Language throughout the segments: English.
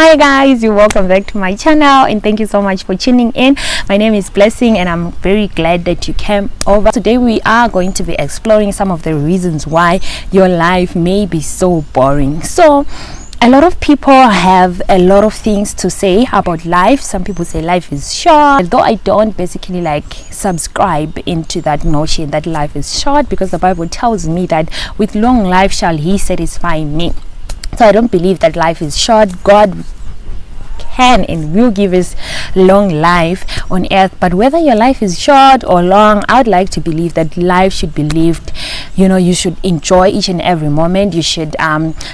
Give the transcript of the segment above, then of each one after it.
Hi guys, you're welcome back to my channel and thank you so much for tuning in. My name is Blessing and I'm very glad that you came over. Today we are going to be exploring some of the reasons why your life may be so boring. So a lot of people have a lot of things to say about life. Some people say life is short, although I don't basically subscribe into that notion that life is short, because the Bible tells me that with long life shall he satisfy me. So I don't believe that life is short. God can and will give us long life on earth, but whether your life is short or long, I would like to believe that life should be lived. You should enjoy each and every moment. You should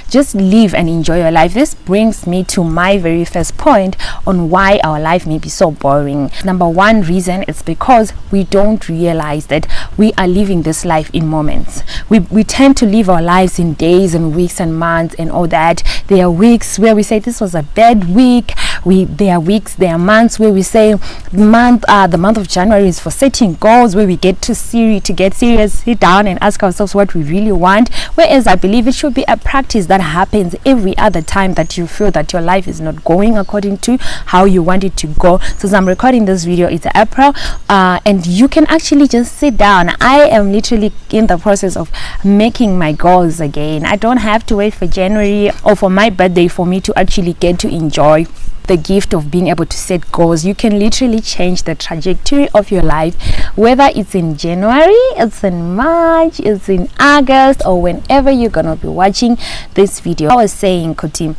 just live and enjoy your life. This brings me to my very first point on why our life may be so boring. Number one reason is because we don't realize that we are living this life in moments. We tend to live our lives in days and weeks and months and all that. There are weeks where we say this was a bad week. There are months where we say the month of January is for setting goals, where we get serious, sit down and ask ourselves what we really want. Whereas I believe it should be a practice that happens every other time that you feel that your life is not going according to how you want it to go. So as I'm recording this video, it's April, and you can actually just sit down. I am literally in the process of making my goals again. I don't have to wait for January or for my birthday for me to actually get to enjoy the gift of being able to set goals. You can literally change the trajectory of your life, whether it's in January, it's in March, it's in August, or whenever you're gonna be watching this video. I was saying, Koti,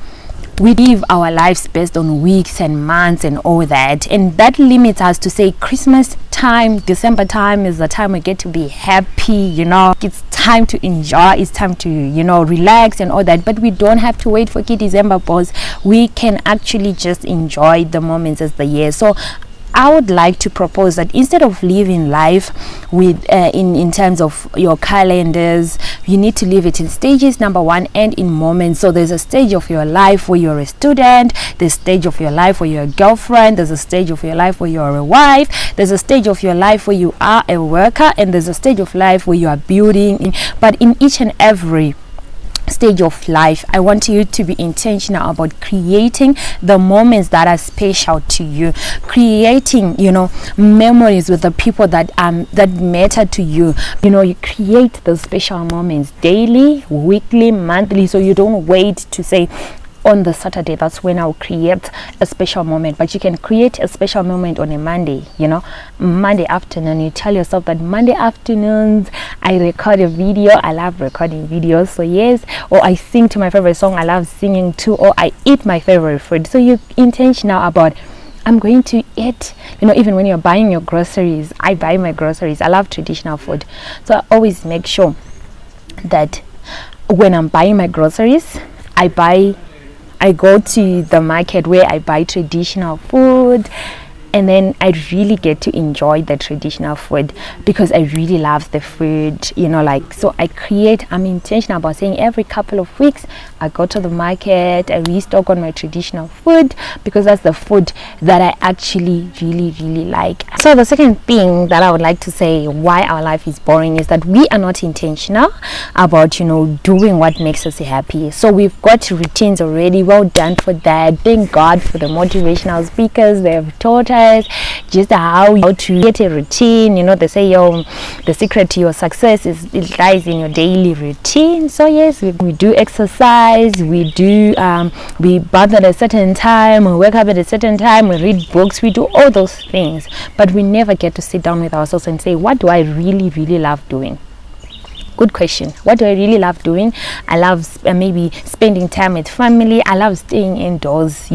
we live our lives based on weeks and months and all that, and that limits us to say Christmas time, December time is the time we get to be happy, it's time to enjoy, it's time to relax and all that. But we don't have to wait for December, boss. We can actually just enjoy the moments as the year. So I would like to propose that instead of living life with in terms of your calendars, you need to live it in stages, number one, and in moments. So there's a stage of your life where you're a student, there's a stage of your life where you're a girlfriend, there's a stage of your life where you're a wife, there's a stage of your life where you are a worker, and there's a stage of life where you are building. But in each and every stage of life, I want you to be intentional about creating the moments that are special to you, creating memories with the people that matter to you. You create those special moments daily, weekly, monthly, so you don't wait to say on the Saturday that's when I'll create a special moment. But you can create a special moment on a Monday, Monday afternoon. You tell yourself that Monday afternoons I record a video. I love recording videos, so yes. Or I sing to my favorite song. I love singing too. Or I eat my favorite food. So you're intentional about, I'm going to eat, even when you're buying your groceries. I buy my groceries. I love traditional food, so I always make sure that when I'm buying my groceries, I go to the market where I buy traditional food, and then I really get to enjoy the traditional food because I really love the food, so I'm intentional about saying every couple of weeks I go to the market, I restock on my traditional food because that's the food that I actually really, really like. So the second thing that I would like to say why our life is boring is that we are not intentional about, doing what makes us happy. So we've got routines already. Well done for that. Thank God for the motivational speakers. They have taught us just how to get a routine. They say the secret to your success it lies in your daily routine. So yes, we do exercise, we do we bath at a certain time, we wake up at a certain time, we read books, we do all those things, but we never get to sit down with ourselves and say, what do I really, really love doing? Good question. What do I really love doing? I love maybe spending time with family. I love staying indoors.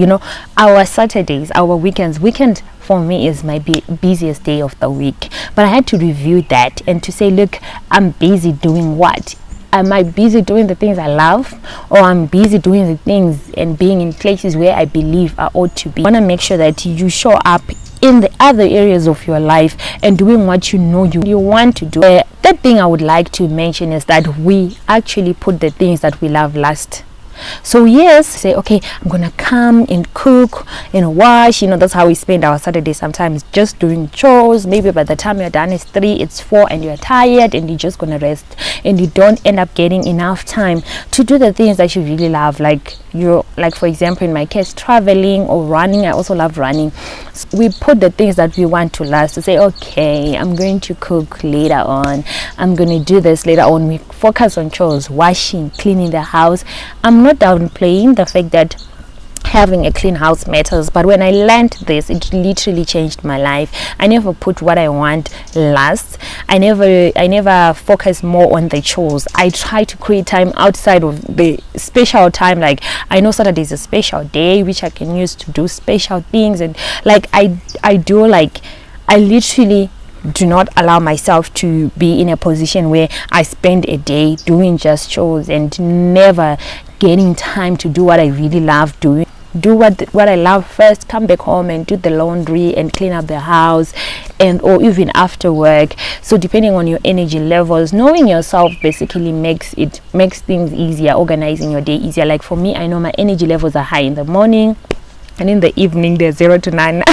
Our Saturdays, our weekends. Weekend for me is my busiest day of the week. But I had to review that and to say, look, I'm busy doing what? Am I busy doing the things I love, or I'm busy doing the things and being in places where I believe I ought to be? I want to make sure that you show up in the other areas of your life and doing what you want to do. The thing I would like to mention is that we actually put the things that we love last. So yes, say okay, I'm gonna come and cook and wash. That's how we spend our Saturday sometimes, just doing chores. Maybe by the time you're done it's 3, it's 4, and you're tired and you're just gonna rest, and you don't end up getting enough time to do the things that you really love, like for example in my case, traveling or running. I also love running. So we put the things that we want to last, to say okay, I'm going to cook later on, I'm going to do this later on. We focus on chores, washing, cleaning the house. I'm not downplaying the fact that having a clean house matters, but when I learned this, it literally changed my life. I never put what I want last. I never focus more on the chores. I try to create time outside of the special time. Like I know Saturday is a special day which I can use to do special things, and like I literally do not allow myself to be in a position where I spend a day doing just chores and never getting time to do what I really love doing. Do what I love first, come back home and do the laundry and clean up the house, or even after work. So depending on your energy levels, knowing yourself basically makes things easier, organizing your day easier. Like for me, I know my energy levels are high in the morning, and in the evening they're 0 to 9.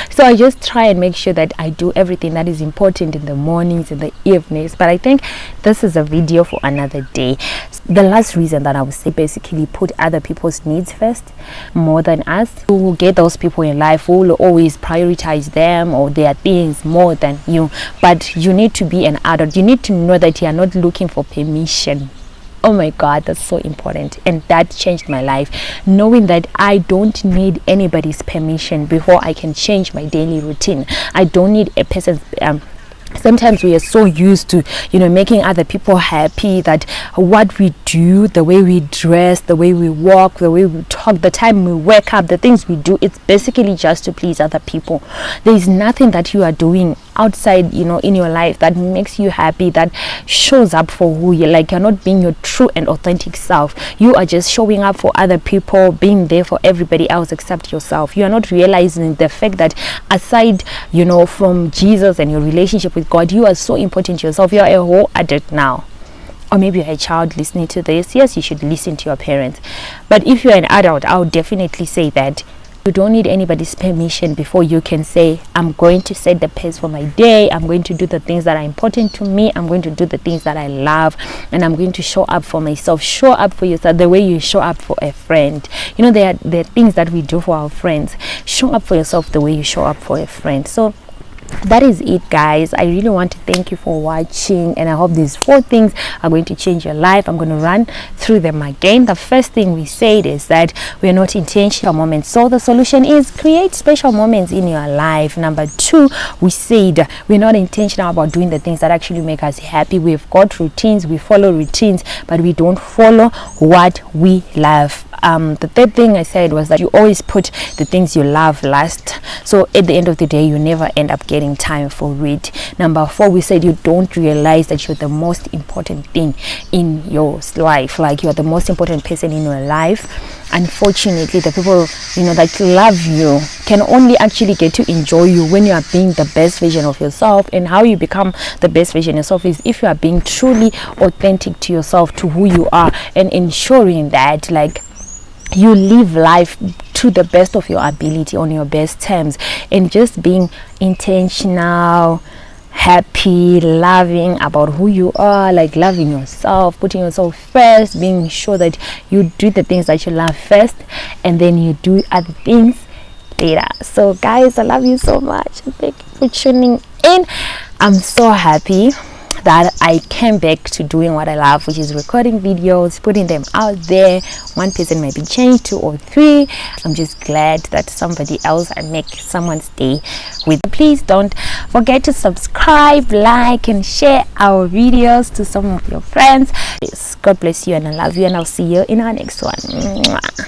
So I just try and make sure that I do everything that is important in the mornings and the evenings. But I think this is a video for another day. The last reason that I would say, basically put other people's needs first more than us. You will get those people in life who will always prioritize them or their things more than you. But you need to be an adult. You need to know that you are not looking for permission. Oh my God, that's so important. And that changed my life, knowing that I don't need anybody's permission before I can change my daily routine. I don't need a person's sometimes we are so used to making other people happy, that what we do, the way we dress, the way we walk, the way we talk, the time we wake up, the things we do, it's basically just to please other people. There is nothing that you are doing outside in your life that makes you happy, that shows up for who you're. Like, you're not being your true and authentic self. You are just showing up for other people, being there for everybody else except yourself. You are not realizing the fact that aside from Jesus and your relationship with God, you are so important to yourself. You are a whole adult now. Or maybe you're a child listening to this. Yes, you should listen to your parents. But if you're an adult, I would definitely say that you don't need anybody's permission before you can say, I'm going to set the pace for my day. I'm going to do the things that are important to me. I'm going to do the things that I love. And I'm going to show up for myself. Show up for yourself the way you show up for a friend. There are things that we do for our friends. Show up for yourself the way you show up for a friend. So that is it, guys. I really want to thank you for watching, and I hope these 4 things are going to change your life. I'm going to run through them again. The first thing we said is that we are not intentional moments, so the solution is create special moments in your life. Number 2, we said we're not intentional about doing the things that actually make us happy. We've got routines, we follow routines, but we don't follow what we love. The third thing I said was that you always put the things you love last, so at the end of the day you never end up getting time for it. Number 4, we said you don't realize that you're the most important thing in your life, like you're the most important person in your life. Unfortunately, the people that love you can only actually get to enjoy you when you are being the best version of yourself. And how you become the best version of yourself is if you are being truly authentic to yourself, to who you are, and ensuring that you live life to the best of your ability, on your best terms, and just being intentional, happy, loving about who you are, like loving yourself, putting yourself first, being sure that you do the things that you love first, and then you do other things later. So guys, I love you so much. Thank you for tuning in. I'm so happy that I came back to doing what I love, which is recording videos, putting them out there. One person might be changed, 2 or 3. I'm just glad that somebody else, I make someone's day with. Please don't forget to subscribe, like, and share our videos to some of your friends. Yes, God bless you, and I love you, and I'll see you in our next one. Mwah.